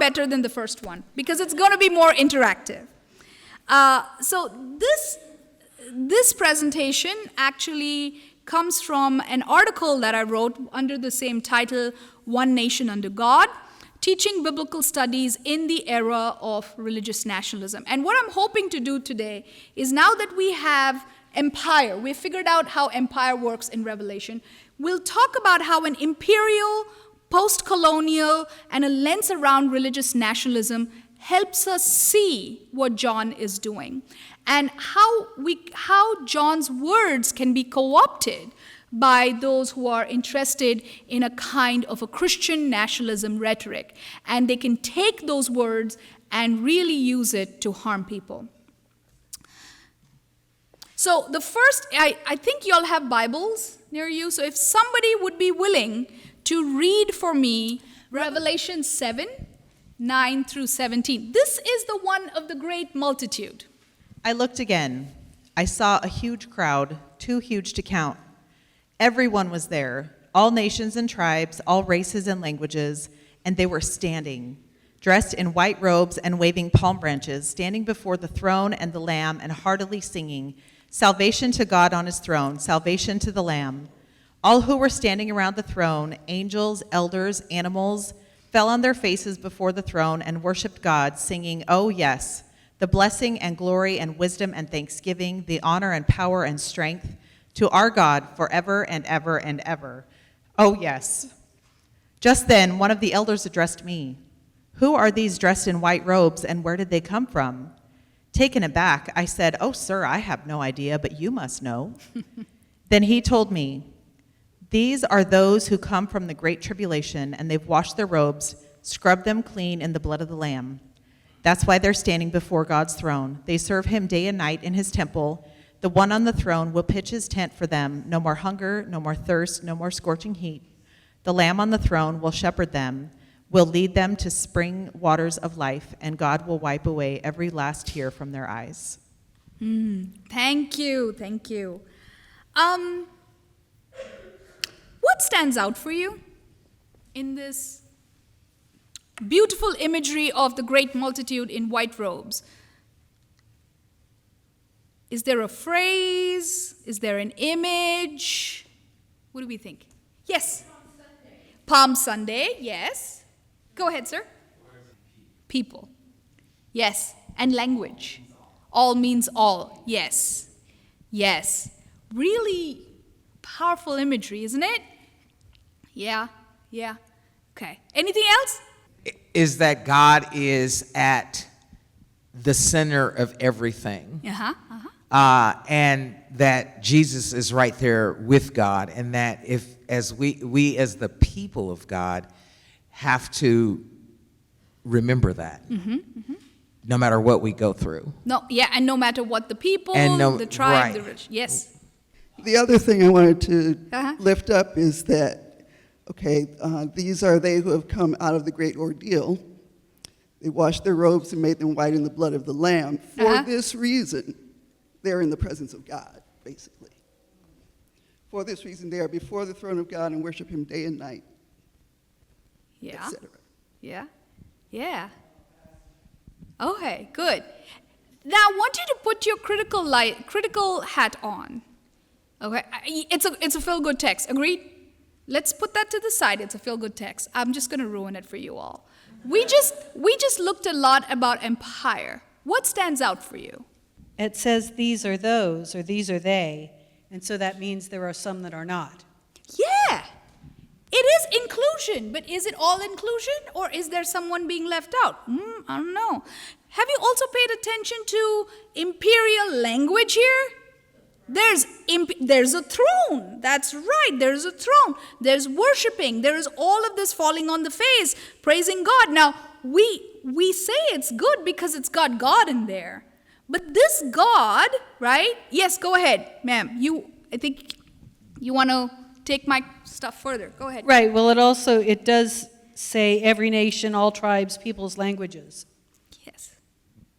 better than the first one because it's going to be more interactive. So this presentation actually comes from an article that I wrote under the same title, One Nation Under God, Teaching Biblical Studies in the Era of Religious Nationalism. And what I'm hoping to do today is, now that we have empire, we've figured out how empire works in Revelation, we'll talk about how an imperial, post-colonial, and a lens around religious nationalism helps us see what John is doing, and how John's words can be co-opted by those who are interested in a kind of a Christian nationalism rhetoric. And they can take those words and really use it to harm people. So the first, I think you all have Bibles near you. So if somebody would be willing to read for me Revelation 7, 9 through 17. This is the one of the great multitude. I looked again. I saw a huge crowd, too huge to count. Everyone was there, all nations and tribes, all races and languages, and they were standing, dressed in white robes and waving palm branches, standing before the throne and the Lamb and heartily singing, "Salvation to God on his throne, salvation to the Lamb." All who were standing around the throne, angels, elders, animals, fell on their faces before the throne and worshiped God, singing, "Oh yes, the blessing and glory and wisdom and thanksgiving, the honor and power and strength, to our God forever and ever and ever. Oh, yes." Just then, one of the elders addressed me. "Who are these dressed in white robes, and where did they come from?" Taken aback, I said, "Oh, sir, I have no idea, but you must know." Then he told me, "These are those who come from the great tribulation, and they've washed their robes, scrubbed them clean in the blood of the Lamb. That's why they're standing before God's throne. They serve him day and night in his temple. The one on the throne will pitch his tent for them. No more hunger, no more thirst, no more scorching heat. The Lamb on the throne will shepherd them, will lead them to spring waters of life, and God will wipe away every last tear from their eyes." Thank you, thank you. What stands out for you in this beautiful imagery of the great multitude in white robes? Is there a phrase? Is there an image? What do we think? Yes? Palm Sunday, yes. Go ahead, sir. People. Yes. And language. All means all. Yes. Yes. Really powerful imagery, isn't it? Yeah. Okay. Anything else? Is that God is at the center of everything. And that Jesus is right there with God, and that as we as the people of God have to remember that, no matter what we go through. And no matter what the people, the tribe, the rich. Yes. The other thing I wanted to lift up is that, these are they who have come out of the great ordeal. They washed their robes and made them white in the blood of the Lamb. For this reason, they're in the presence of God, basically. For this reason, they are before the throne of God and worship him day and night, etc. Yeah. Okay, good. Now, I want you to put your critical hat on. Okay, it's a feel-good text. Agreed? Let's put that to the side. It's a feel-good text. I'm just going to ruin it for you all. We just looked a lot about empire. What stands out for you? It says these are those, or these are they, and so that means there are some that are not. Yeah, it is inclusion, but is it all inclusion, or is there someone being left out? I don't know. Have you also paid attention to imperial language here? There's a throne. That's right, there's a throne. There's worshiping. There is all of this falling on the face, praising God. Now, we say it's good because it's got God in there. But this God, right? Yes, go ahead, ma'am. I think you want to take my stuff further. Go ahead. Right. Well, it does say every nation, all tribes, peoples, languages. Yes.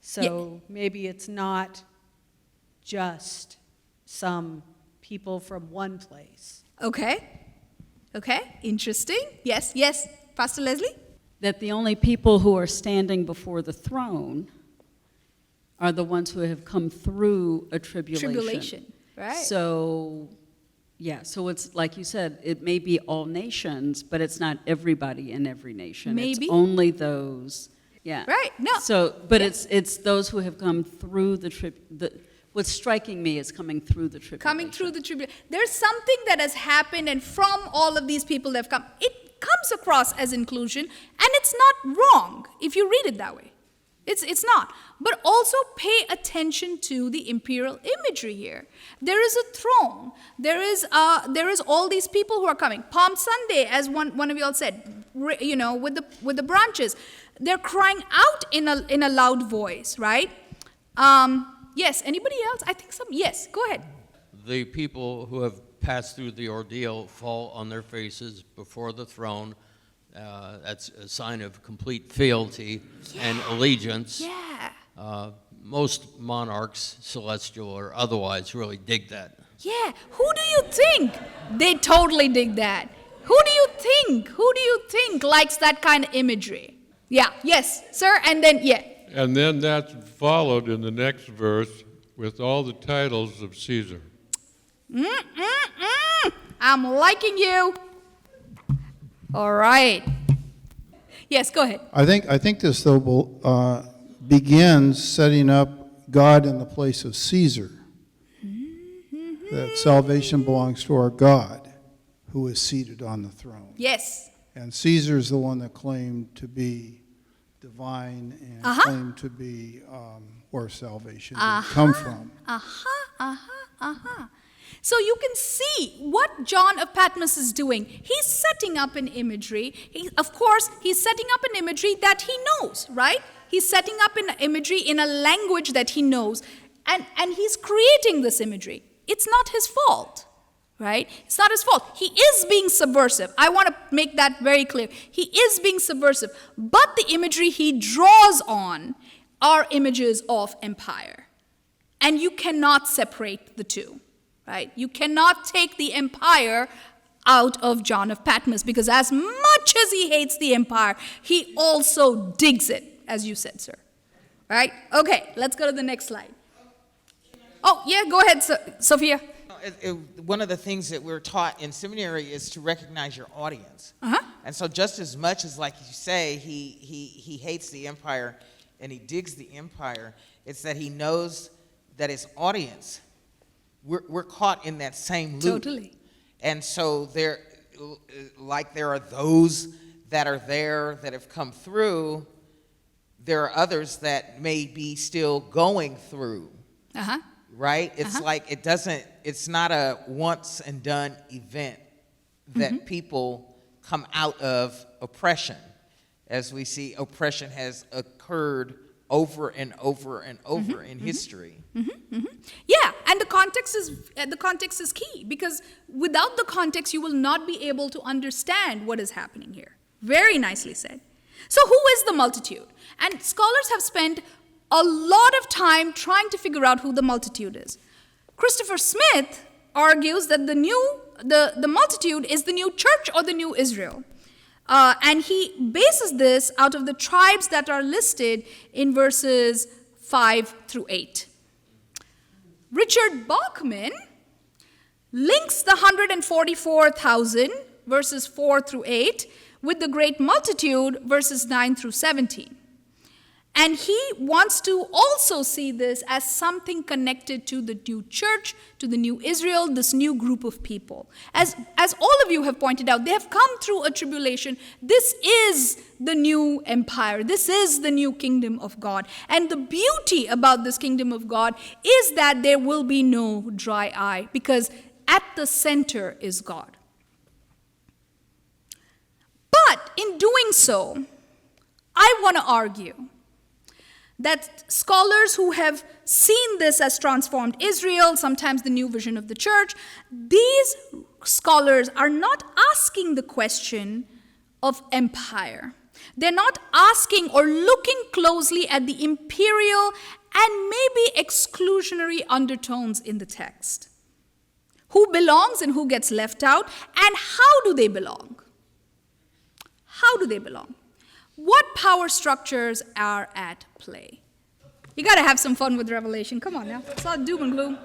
So maybe it's not just some people from one place. Okay. Interesting. Yes. Pastor Leslie? that the only people who are standing before the throne are the ones who have come through a tribulation. Right. So, yeah, so it's like you said, it may be all nations, but it's not everybody in every nation. Maybe. It's only those, yeah. Right, no. So, but it's those who have come through what's striking me is coming through the tribulation. Coming through the tribulation. There's something that has happened, and from all of these people that have come, it comes across as inclusion, and it's not wrong if you read it that way. It's not. But also pay attention to the imperial imagery here. There is a throne. There is all these people who are coming. Palm Sunday, as one of you all said, you know, with the branches, they're crying out in a loud voice, right? Yes. Anybody else? I think some. Yes. Go ahead. The people who have passed through the ordeal fall on their faces before the throne. That's a sign of complete fealty and allegiance. Yeah. Most monarchs, celestial or otherwise, really dig that. Yeah. Who do you think? They totally dig that. Who do you think likes that kind of imagery? Yeah. Yes, sir. And then, yeah. And then that's followed in the next verse with all the titles of Caesar. I'm liking you. All right. Yes, go ahead. I think this, though, begins setting up God in the place of Caesar. That salvation belongs to our God, who is seated on the throne. Yes. And Caesar is the one that claimed to be divine and claimed to be where salvation would come from. So you can see what John of Patmos is doing. He's setting up an imagery. Of course, he's setting up an imagery that he knows, right? He's setting up an imagery in a language that he knows. And he's creating this imagery. It's not his fault, right? It's not his fault. He is being subversive. I want to make that very clear. He is being subversive. But the imagery he draws on are images of empire. And you cannot separate the two. Right? You cannot take the empire out of John of Patmos, because as much as he hates the empire, he also digs it, as you said, sir. Right? Okay, let's go to the next slide. Oh, yeah, go ahead, Sophia. One of the things that we're taught in seminary is to recognize your audience. And so just as much as, like you say, he hates the empire and he digs the empire, it's that he knows that his audience, we're caught in that same loop. Totally. And so there are those that are there that have come through, there are others that may be still going through. Right? It's like it's not a once and done event that people come out of oppression. As we see, oppression has occurred over and over and over in history. Yeah, and the context is key, because without the context, you will not be able to understand what is happening here. Very nicely said. So who is the multitude? And scholars have spent a lot of time trying to figure out who the multitude is. Christopher Smith argues that the multitude is the new church or the new Israel. And he bases this out of the tribes that are listed in verses 5 through 8. Richard Bachman links the 144,000, verses 4 through 8, with the great multitude, verses 9 through 17. And he wants to also see this as something connected to the new church, to the new Israel, this new group of people. As all of you have pointed out, they have come through a tribulation. This is the new empire. This is the new kingdom of God. And the beauty about this kingdom of God is that there will be no dry eye, because at the center is God. But in doing so, I want to argue that scholars who have seen this as transformed Israel, sometimes the new vision of the church, these scholars are not asking the question of empire. They're not asking or looking closely at the imperial and maybe exclusionary undertones in the text. Who belongs and who gets left out, and how do they belong? How do they belong? What power structures are at play? You got to have some fun with Revelation. Come on now. It's not doom and gloom.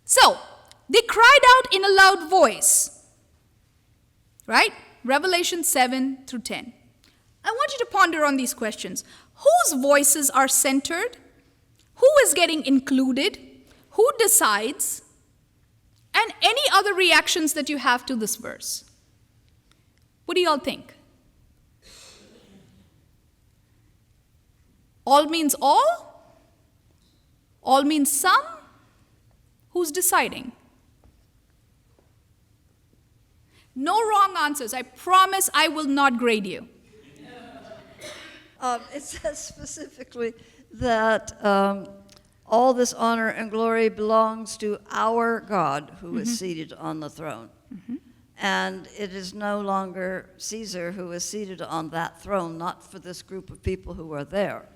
So, they cried out in a loud voice. Right? Revelation 7 through 10. I want you to ponder on these questions. Whose voices are centered? Who is getting included? Who decides? And any other reactions that you have to this verse. What do you all think? All means all? All means some? Who's deciding? No wrong answers. I promise I will not grade you. It says specifically that all this honor and glory belongs to our God who is seated on the throne. And it is no longer Caesar who is seated on that throne, not for this group of people who are there.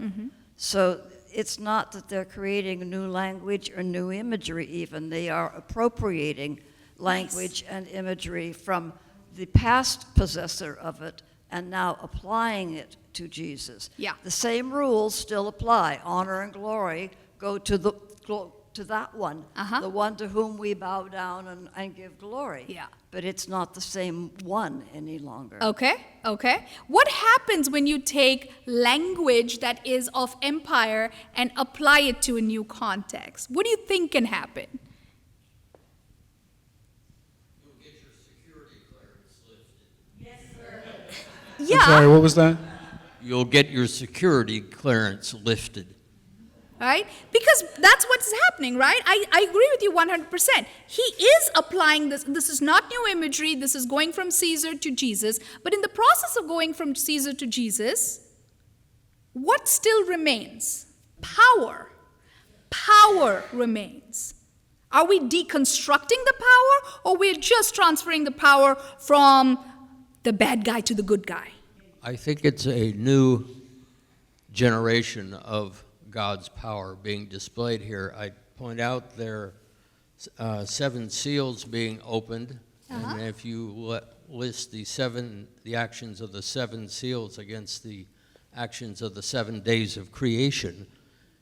So it's not that they're creating a new language or new imagery even. They are appropriating language and imagery from the past possessor of it and now applying it to Jesus. Yeah. The same rules still apply. Honor and glory go to that one, the one to whom we bow down and give glory. Yeah. But it's not the same one any longer. Okay. What happens when you take language that is of empire and apply it to a new context? What do you think can happen? You'll get your security clearance lifted. Yes, sir. I'm Yeah. sorry, what was that? You'll get your security clearance lifted. Right? Because that's what's happening, right? I agree with you 100%. He is applying this. This is not new imagery. This is going from Caesar to Jesus. But in the process of going from Caesar to Jesus, what still remains? Power. Power remains. Are we deconstructing the power, or we're just transferring the power from the bad guy to the good guy? I think it's a new generation of God's power being displayed here. I point out there are 7 seals being opened, and if you list the actions of the 7 seals against the actions of the 7 days of creation,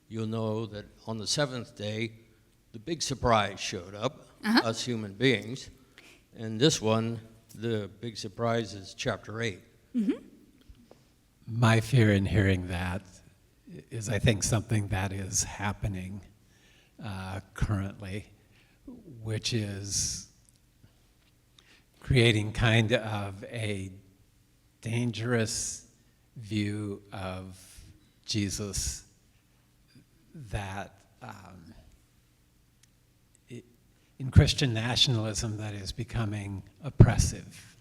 you'll know that on the 7th day, the big surprise showed up, us human beings, and this one, the big surprise is chapter 8. My fear in hearing that is, I think, something that is happening currently, which is creating kind of a dangerous view of Jesus that in Christian nationalism that is becoming oppressive.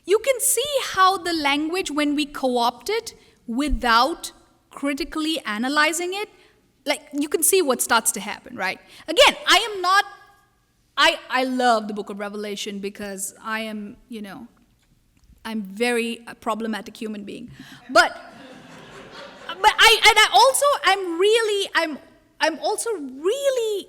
You can see how the language, when we co-opt it without critically analyzing it, like you can see what starts to happen, right? Again, I love the book of Revelation because I am, I'm very problematic human being. But I'm also really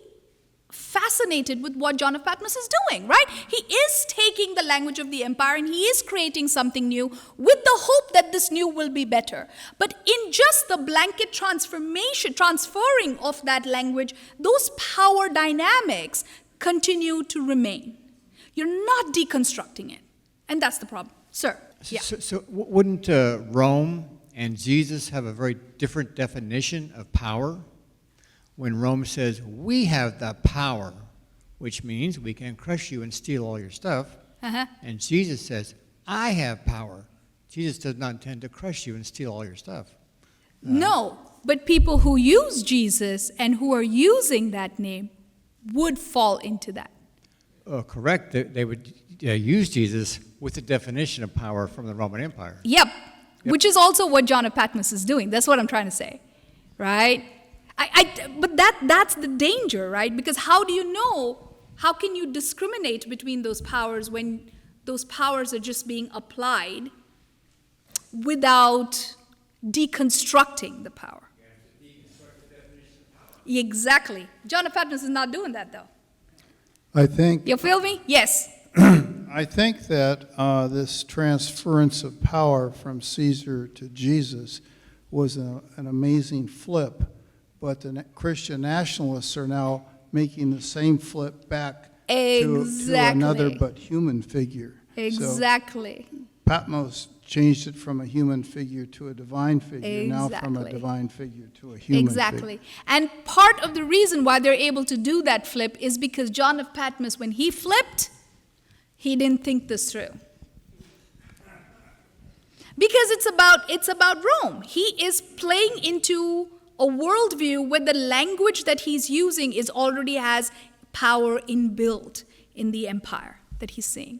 fascinated with what John of Patmos is doing, right? He is taking the language of the empire and he is creating something new with the hope that this new will be better. But in just the blanket transferring of that language, those power dynamics continue to remain. You're not deconstructing it. And that's the problem. Sir, yeah. So wouldn't Rome and Jesus have a very different definition of power? When Rome says, we have the power, which means we can crush you and steal all your stuff. And Jesus says, I have power. Jesus does not intend to crush you and steal all your stuff. No, but people who use Jesus and who are using that name would fall into that. Correct. They would use Jesus with the definition of power from the Roman Empire. Yep. Which is also what John of Patmos is doing. That's what I'm trying to say, right? But that's the danger, right? Because how do you know, how can you discriminate between those powers when those powers are just being applied without deconstructing the power? Exactly. John of Patmos is not doing that, though. I think You feel me? Yes. I think that this transference of power from Caesar to Jesus was an amazing flip, but the Christian nationalists are now making the same flip back to another but human figure. Exactly. So Patmos changed it from a human figure to a divine figure, now from a divine figure to a human figure. And part of the reason why they're able to do that flip is because John of Patmos, when he flipped, he didn't think this through. Because it's about Rome. He is playing into a worldview where the language that he's using is already has power inbuilt in the empire that he's seeing,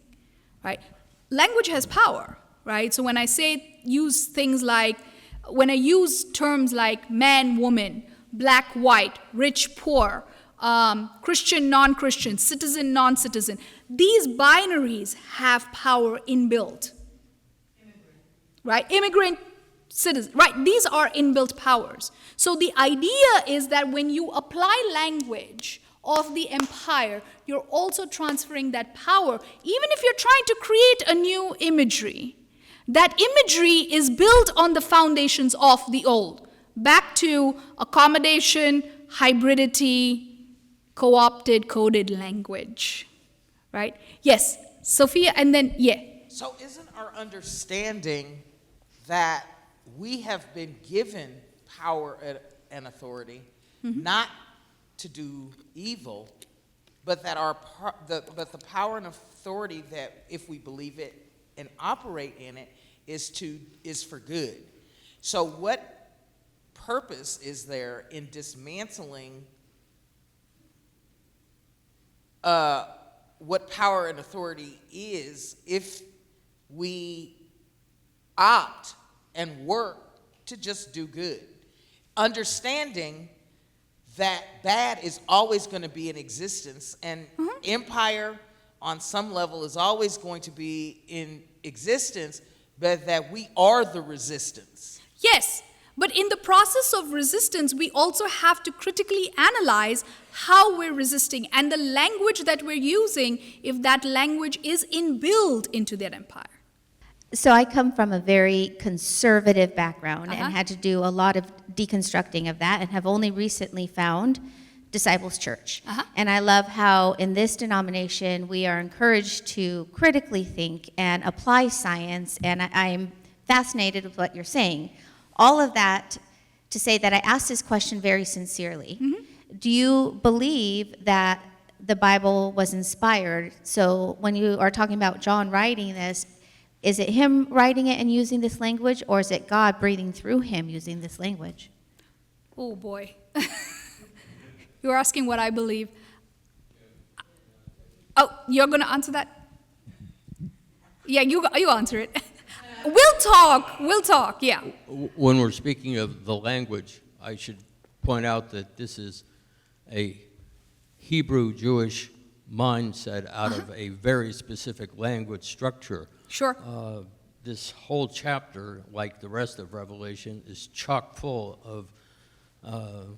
right? Language has power, right? So when I use things like, when I use terms like man, woman, black, white, rich, poor, Christian, non-Christian, citizen, non-citizen, these binaries have power inbuilt, right? Immigrant, citizen, right? These are inbuilt powers. So the idea is that when you apply language of the empire, you're also transferring that power. Even if you're trying to create a new imagery, that imagery is built on the foundations of the old. Back to accommodation, hybridity, co-opted, coded language, right? Yes, Sophia, and then, yeah. So isn't our understanding that we have been given power and authority, not to do evil, but that but the power and authority that, if we believe it and operate in it, is for good. So what purpose is there in dismantling what power and authority is if we opt and work to just do good, understanding that bad is always going to be in existence, and empire on some level is always going to be in existence, but that we are the resistance. Yes, but in the process of resistance, we also have to critically analyze how we're resisting and the language that we're using, if that language is inbuilt into that empire. So I come from a very conservative background and had to do a lot of deconstructing of that, and have only recently found Disciples Church. And I love how in this denomination we are encouraged to critically think and apply science, and I'm fascinated with what you're saying. All of that to say that I asked this question very sincerely. Do you believe that the Bible was inspired? So when you are talking about John writing this, is it him writing it and using this language, or is it God breathing through him using this language? Oh boy. You're asking what I believe. Oh, you're going to answer that? Yeah, you answer it. We'll talk, yeah. When we're speaking of the language, I should point out that this is a Hebrew Jewish mindset out of a very specific language structure. Sure. This whole chapter, like the rest of Revelation, is chock full of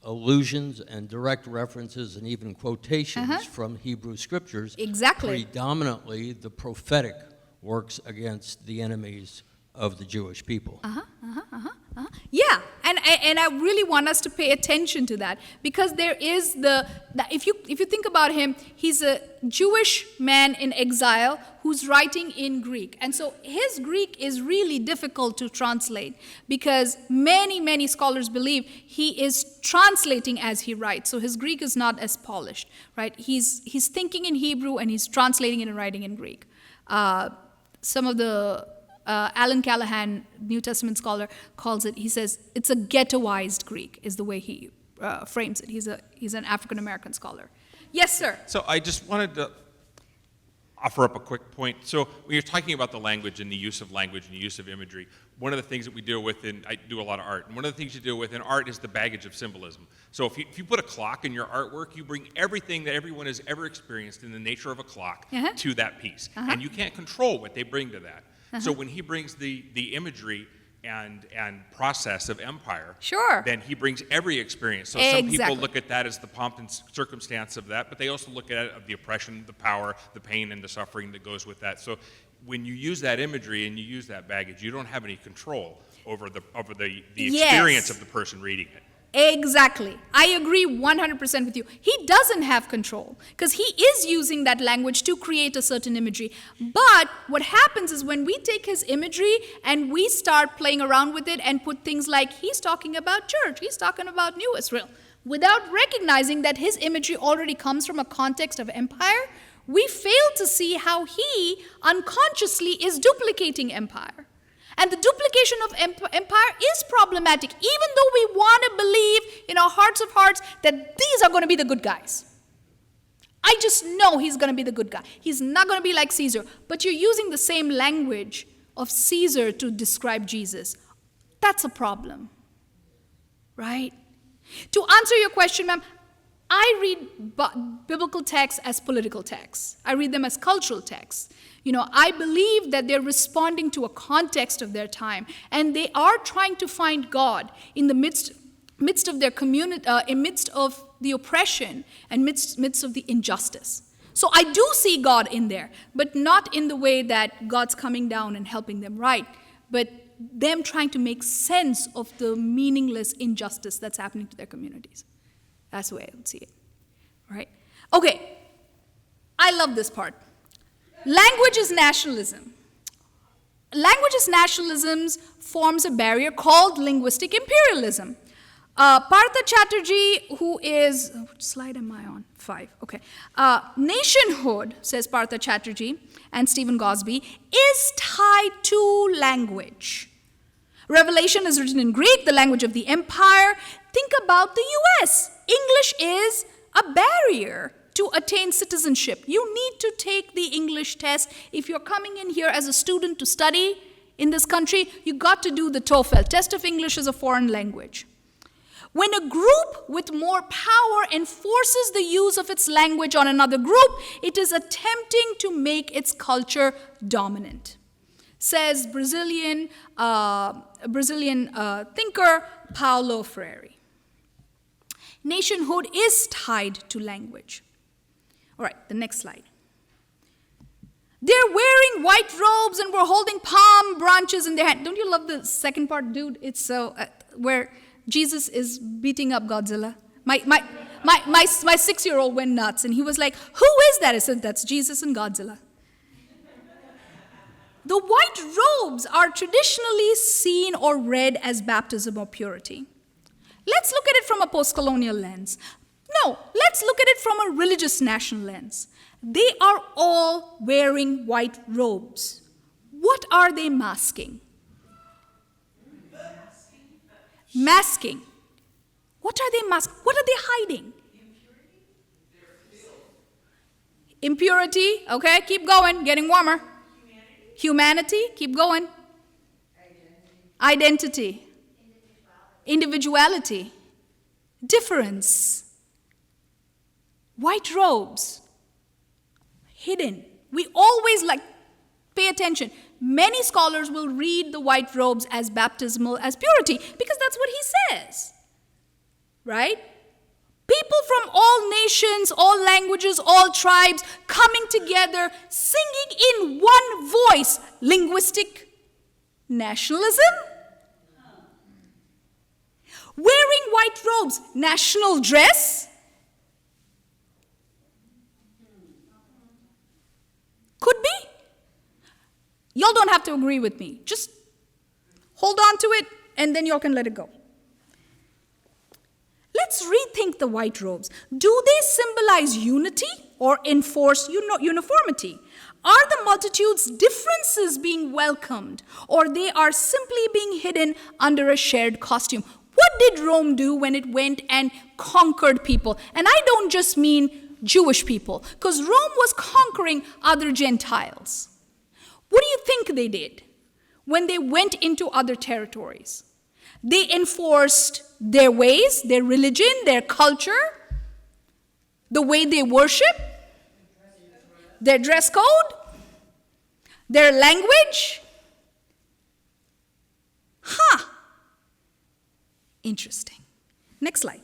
allusions and direct references and even quotations from Hebrew scriptures. Exactly. Predominantly the prophetic works against the enemies of the Jewish people. Yeah, and I really want us to pay attention to that, because there is if you think about him, he's a Jewish man in exile who's writing in Greek, and so his Greek is really difficult to translate, because many scholars believe he is translating as he writes, so his Greek is not as polished, right? He's thinking in Hebrew and he's translating it and writing in Greek. Some of the Alan Callahan, New Testament scholar, calls it, he says, it's a ghettoized Greek, is the way he frames it. He's an African-American scholar. Yes, sir? So I just wanted to offer up a quick point. So when you're talking about the language and the use of language and the use of imagery, one of the things that we deal with I do a lot of art, and one of the things you deal with in art is the baggage of symbolism. So if you put a clock in your artwork, you bring everything that everyone has ever experienced in the nature of a clock to that piece. And you can't control what they bring to that. So when he brings the imagery, and process of empire, Sure. then he brings every experience. So some people look at that as the pomp and circumstance of that, but they also look at it of the oppression, the power, the pain, and the suffering that goes with that. So when you use that imagery and you use that baggage, you don't have any control over the experience of the person reading it. Exactly. I agree 100% with you. He doesn't have control because he is using that language to create a certain imagery. But what happens is when we take his imagery and we start playing around with it and put things like he's talking about church, he's talking about New Israel, without recognizing that his imagery already comes from a context of empire, we fail to see how he unconsciously is duplicating empire. And the duplication of empire is problematic, even though we want to believe in our hearts of hearts that these are going to be the good guys. I just know he's going to be the good guy. He's not going to be like Caesar. But you're using the same language of Caesar to describe Jesus. That's a problem, right? To answer your question, ma'am, I read biblical texts as political texts. I read them as cultural texts. I believe that they're responding to a context of their time, and they are trying to find God in the midst of their community, in midst of the oppression, and midst of the injustice. So I do see God in there, but not in the way that God's coming down and helping them right, but them trying to make sense of the meaningless injustice that's happening to their communities. That's the way I would see it, right? Okay, I love this part. Language is nationalism. Language is nationalism forms a barrier called linguistic imperialism. Partha Chatterjee, who is, which slide am I on? 5, okay. Nationhood, says Partha Chatterjee and Stephen Gosby, is tied to language. Revelation is written in Greek, the language of the empire. Think about the US. English is a barrier to attain citizenship. You need to take the English test. If you're coming in here as a student to study in this country, you got to do the TOEFL, Test of English as a Foreign Language. When a group with more power enforces the use of its language on another group, it is attempting to make its culture dominant, says Brazilian thinker Paulo Freire. Nationhood is tied to language. All right, the next slide. They're wearing white robes and we're holding palm branches in their hand. Don't you love the second part, dude? It's so where Jesus is beating up Godzilla. My 6-year-old went nuts and he was like, "Who is that?" I said, "That's Jesus and Godzilla." The white robes are traditionally seen or read as baptism or purity. Let's look at it from a postcolonial lens. No, let's look at it from a religious national lens. They are all wearing white robes. What are they masking? Masking. What are they masking? What are they hiding? Impurity. Okay, keep going, getting warmer. Humanity, keep going. Identity. Individuality. Difference. White robes. Hidden. We always pay attention. Many scholars will read the white robes as baptismal, as purity, because that's what he says. Right? People from all nations, all languages, all tribes coming together, singing in one voice. Linguistic nationalism? Wearing white robes, national dress? Could be. Y'all don't have to agree with me. Just hold on to it, and then y'all can let it go. Let's rethink the white robes. Do they symbolize unity or enforce uniformity? Are the multitude's differences being welcomed, or they are simply being hidden under a shared costume? What did Rome do when it went and conquered people? And I don't just mean Jewish people, because Rome was conquering other Gentiles. What do you think they did when they went into other territories? They enforced their ways, their religion, their culture, the way they worship, their dress code, their language. Huh. Interesting. Next slide.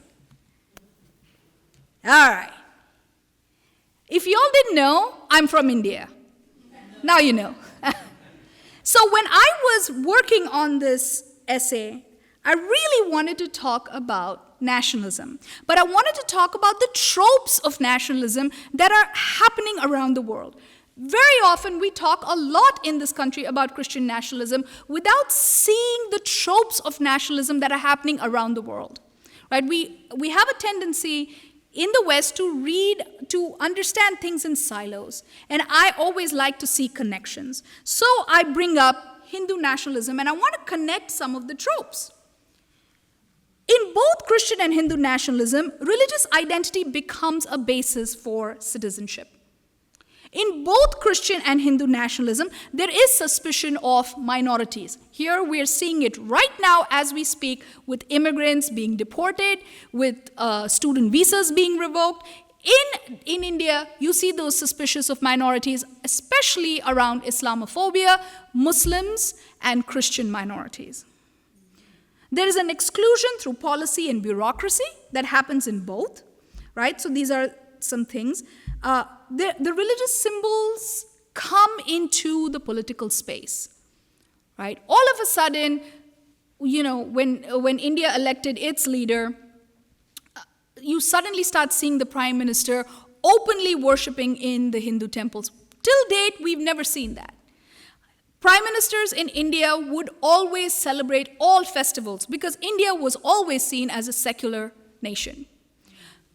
All right. If y'all didn't know, I'm from India. Now you know. So when I was working on this essay, I really wanted to talk about nationalism. But I wanted to talk about the tropes of nationalism that are happening around the world. Very often we talk a lot in this country about Christian nationalism without seeing the tropes of nationalism that are happening around the world. Right? We have a tendency in the West to understand things in silos. And I always like to see connections. So I bring up Hindu nationalism, and I want to connect some of the tropes. In both Christian and Hindu nationalism, religious identity becomes a basis for citizenship. In both Christian and Hindu nationalism, there is suspicion of minorities. Here we are seeing it right now as we speak, with immigrants being deported, with student visas being revoked. In India, you see those suspicions of minorities, especially around Islamophobia, Muslims, and Christian minorities. There is an exclusion through policy and bureaucracy that happens in both, right? So these are some things. The religious symbols come into the political space, right? All of a sudden, when India elected its leader, you suddenly start seeing the prime minister openly worshiping in the Hindu temples. Till date, we've never seen that. Prime ministers in India would always celebrate all festivals because India was always seen as a secular nation.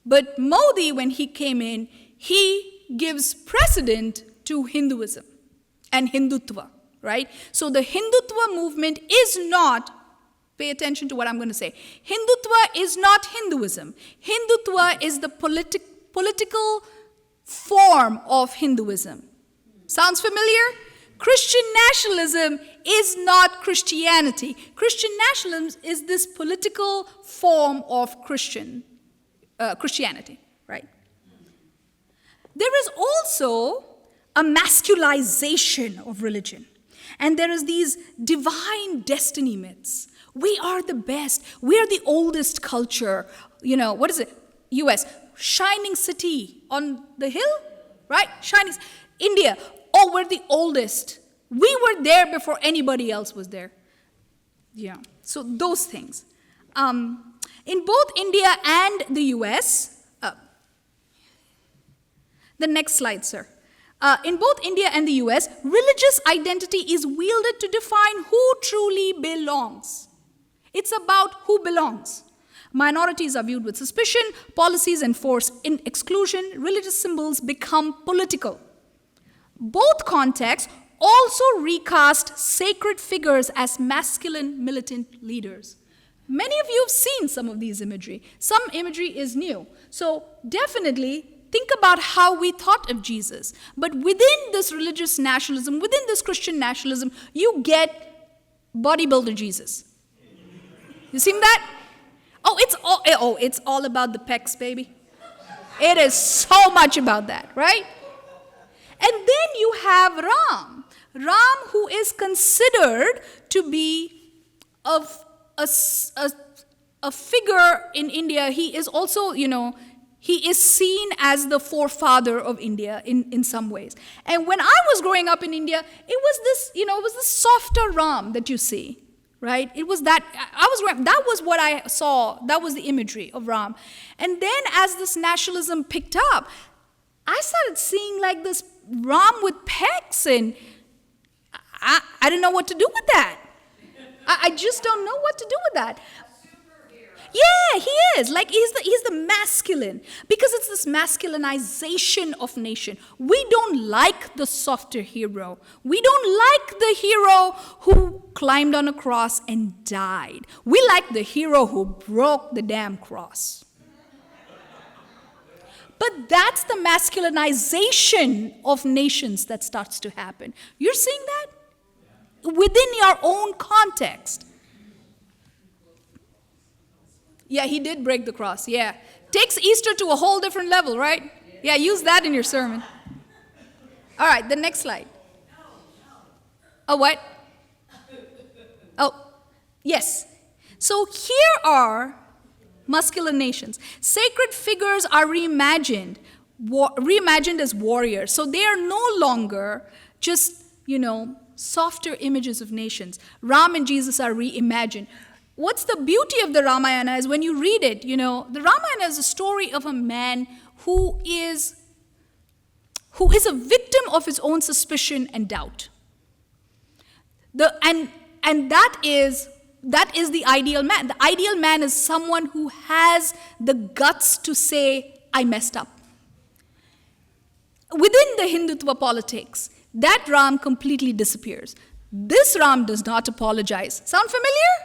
But Modi, when he came in, he gives precedent to Hinduism and Hindutva, right? So the Hindutva movement is not, pay attention to what I'm going to say, Hindutva is not Hinduism. Hindutva is the political form of Hinduism. Sounds familiar? Christian nationalism is not Christianity. Christian nationalism is this political form of Christianity, right? There is also a masculinization of religion. And there is these divine destiny myths. We are the best. We are the oldest culture. What is it? US, shining city on the hill, right? India, oh, we're the oldest. We were there before anybody else was there. Yeah, so those things. In both India and the US, the next slide, sir. In both India and the US, religious identity is wielded to define who truly belongs. It's about who belongs. Minorities are viewed with suspicion, policies enforce exclusion, religious symbols become political. Both contexts also recast sacred figures as masculine militant leaders. Many of you have seen some of these imagery. Some imagery is new. So definitely think about how we thought of Jesus. But within this religious nationalism, within this Christian nationalism, you get bodybuilder Jesus. You seen that? It's all about the pecs, baby. It is so much about that, right? And then you have Ram. Ram, who is considered to be of a figure in India. He is also, he is seen as the forefather of India in some ways. And when I was growing up in India, it was this softer Ram that you see, right? It was that, that was what I saw. That was the imagery of Ram. And then as this nationalism picked up, I started seeing like this Ram with pecs, and I didn't know what to do with that. I just don't know what to do with that. Yeah, he is. Like he's the masculine, because it's this masculinization of nation. We don't like the softer hero. We don't like the hero who climbed on a cross and died. We like the hero who broke the damn cross. But that's the masculinization of nations that starts to happen. You're seeing that? Within your own context. Yeah, he did break the cross, yeah. Takes Easter to a whole different level, right? Yeah, use that in your sermon. All right, the next slide. Oh, what? Oh, Yes. So here are masculine nations. Sacred figures are reimagined as warriors. So they are no longer just, softer images of nations. Ram and Jesus are reimagined. What's the beauty of the Ramayana is when you read it, the Ramayana is a story of a man who is a victim of his own suspicion and doubt. And that is the ideal man. The ideal man is someone who has the guts to say, I messed up. Within the Hindutva politics, that Ram completely disappears. This Ram does not apologize. Sound familiar?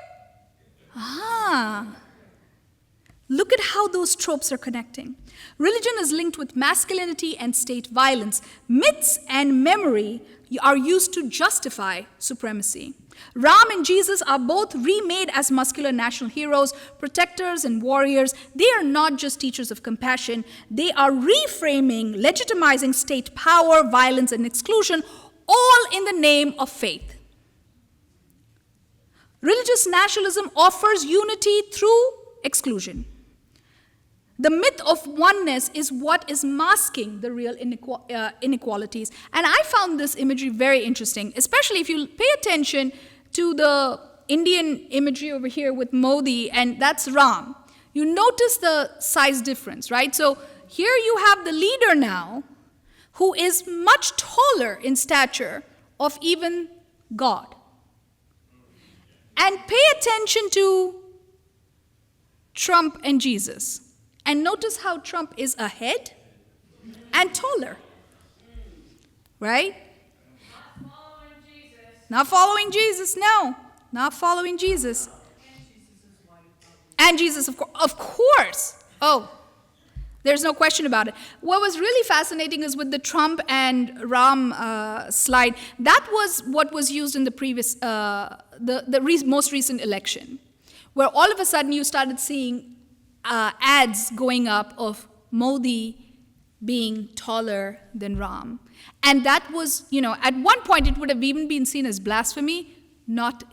Look at how those tropes are connecting. Religion is linked with masculinity and state violence. Myths and memory are used to justify supremacy. Ram and Jesus are both remade as muscular national heroes, protectors and warriors. They are not just teachers of compassion. They are reframing, legitimizing state power, violence, and exclusion, all in the name of faith. Religious nationalism offers unity through exclusion. The myth of oneness is what is masking the real inequalities. And I found this imagery very interesting, especially if you pay attention to the Indian imagery over here with Modi, and that's Ram. You notice the size difference, right? So here you have the leader now who is much taller in stature of even God. And pay attention to Trump and Jesus. And notice how Trump is ahead and taller. Right? Not following Jesus, no. Not following Jesus. And Jesus, of course. Oh, there's no question about it. What was really fascinating is with the Trump and Ram slide, that was what was used in the previous, most recent election, where all of a sudden you started seeing ads going up of Modi being taller than Ram. And that was, at one point it would have even been seen as blasphemy, not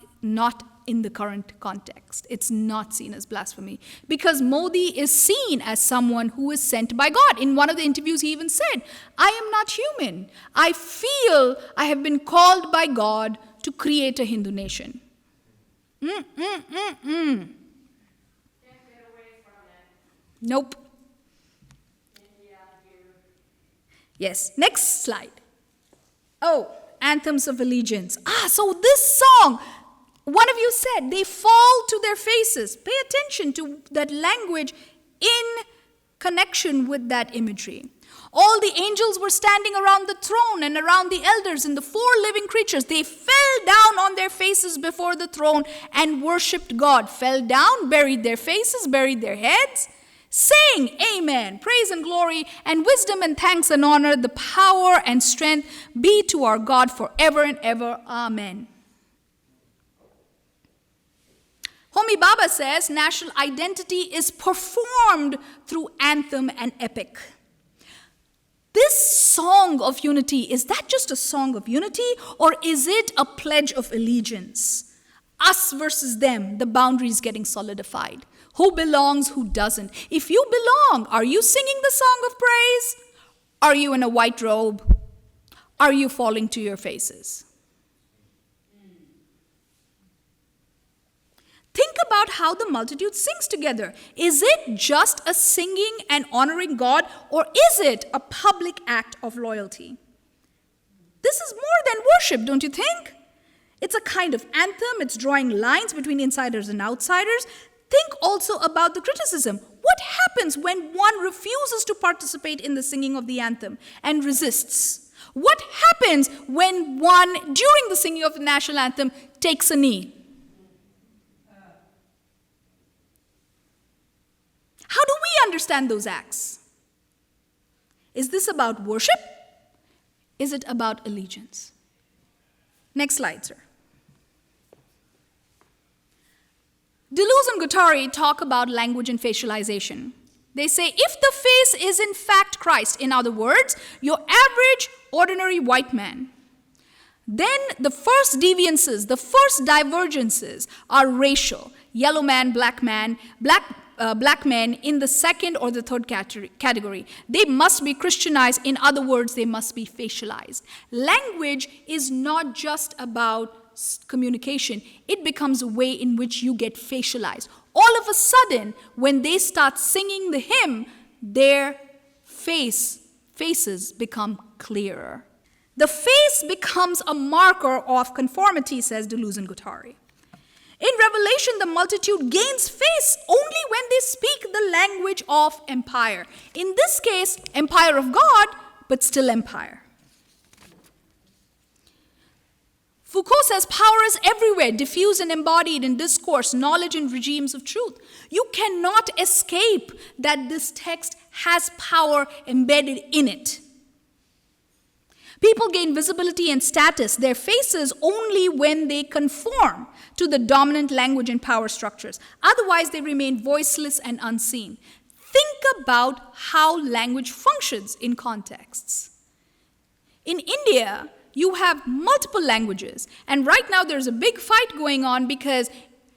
in the current context. It's not seen as blasphemy. Because Modi is seen as someone who is sent by God. In one of the interviews he even said, I am not human. I feel I have been called by God to create a Hindu nation. Nope. Yes, next slide. Oh, anthems of allegiance. So this song, one of you said, they fall to their faces. Pay attention to that language in connection with that imagery. All the angels were standing around the throne and around the elders and the four living creatures. They fell down on their faces before the throne and worshipped God. Fell down, buried their faces, buried their heads, saying, Amen, praise and glory and wisdom and thanks and honor, the power and strength be to our God forever and ever. Amen. Homi Bhabha says national identity is performed through anthem and epic. This song of unity, is that just a song of unity, or is it a pledge of allegiance? Us versus them, the boundaries getting solidified. Who belongs, who doesn't? If you belong, are you singing the song of praise? Are you in a white robe? Are you falling to your faces? Think about how the multitude sings together. Is it just a singing and honoring God, or is it a public act of loyalty? This is more than worship, don't you think? It's a kind of anthem. It's drawing lines between insiders and outsiders. Think also about the criticism. What happens when one refuses to participate in the singing of the anthem and resists? What happens when one, during the singing of the national anthem, takes a knee? How do we understand those acts? Is this about worship? Is it about allegiance? Next slide, sir. Deleuze and Guattari talk about language and facialization. They say, if the face is in fact Christ, in other words, your average, ordinary white man, Then the first deviances, the first divergences are racial. Yellow man, black men in the second or the third category. They must be Christianized. In other words, they must be facialized. Language is not just about communication. It becomes a way in which you get facialized. All of a sudden, when they start singing the hymn, their faces become clearer. The face becomes a marker of conformity, says Deleuze and Guattari. In Revelation, the multitude gains face only when they speak the language of empire. In this case, empire of God, but still empire. Foucault says power is everywhere, diffused and embodied in discourse, knowledge, and regimes of truth. You cannot escape that this text has power embedded in it. People gain visibility and status, their faces, only when they conform to the dominant language and power structures. Otherwise, they remain voiceless and unseen. Think about how language functions in contexts. In India, you have multiple languages, and right now there's a big fight going on because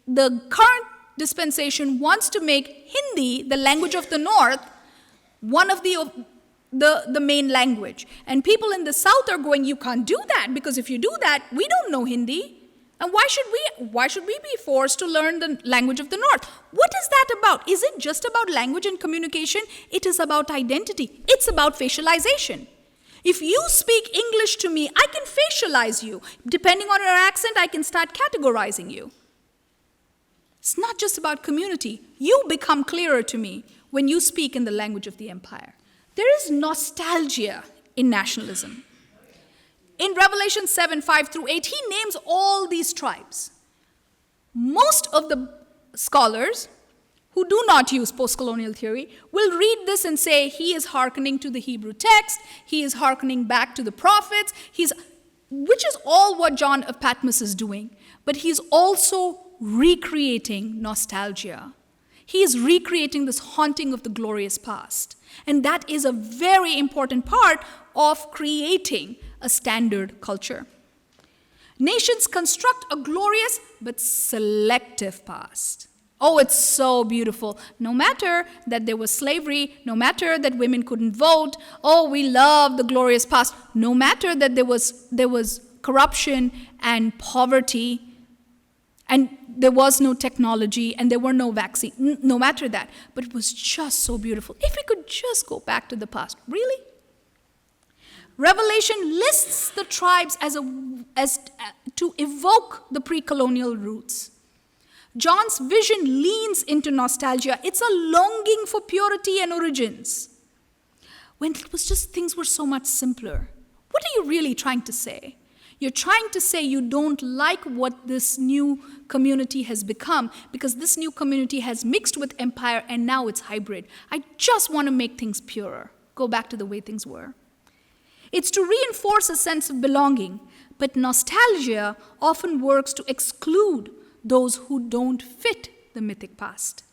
the current dispensation wants to make Hindi, the language of the North, one of the main language. And people in the South are going, you can't do that, because if you do that, we don't know Hindi. And why should we be forced to learn the language of the North? What is that about? Is it just about language and communication? It is about identity. It's about facialization. If you speak English to me, I can facialize you. Depending on your accent, I can start categorizing you. It's not just about community. You become clearer to me when you speak in the language of the empire. There is nostalgia in nationalism. In Revelation 7:5-8, he names all these tribes. Most of the scholars who do not use postcolonial theory will read this and say he is hearkening to the Hebrew text, he is hearkening back to the prophets, which is all what John of Patmos is doing. But he's also recreating nostalgia. He is recreating this haunting of the glorious past. And that is a very important part of creating a standard culture. Nations construct a glorious but selective past. Oh, it's so beautiful. No matter that there was slavery, no matter that women couldn't vote, oh, we love the glorious past. No matter that there was corruption and poverty, and there was no technology, and there were no vaccines. No matter that. But it was just so beautiful. If we could just go back to the past. Really? Revelation lists the tribes as to evoke the pre-colonial roots. John's vision leans into nostalgia. It's a longing for purity and origins. When it was just things were so much simpler. What are you really trying to say? You're trying to say you don't like what this new community has become because this new community has mixed with empire and now it's hybrid. I just want to make things purer. Go back to the way things were. It's to reinforce a sense of belonging, but nostalgia often works to exclude those who don't fit the mythic past.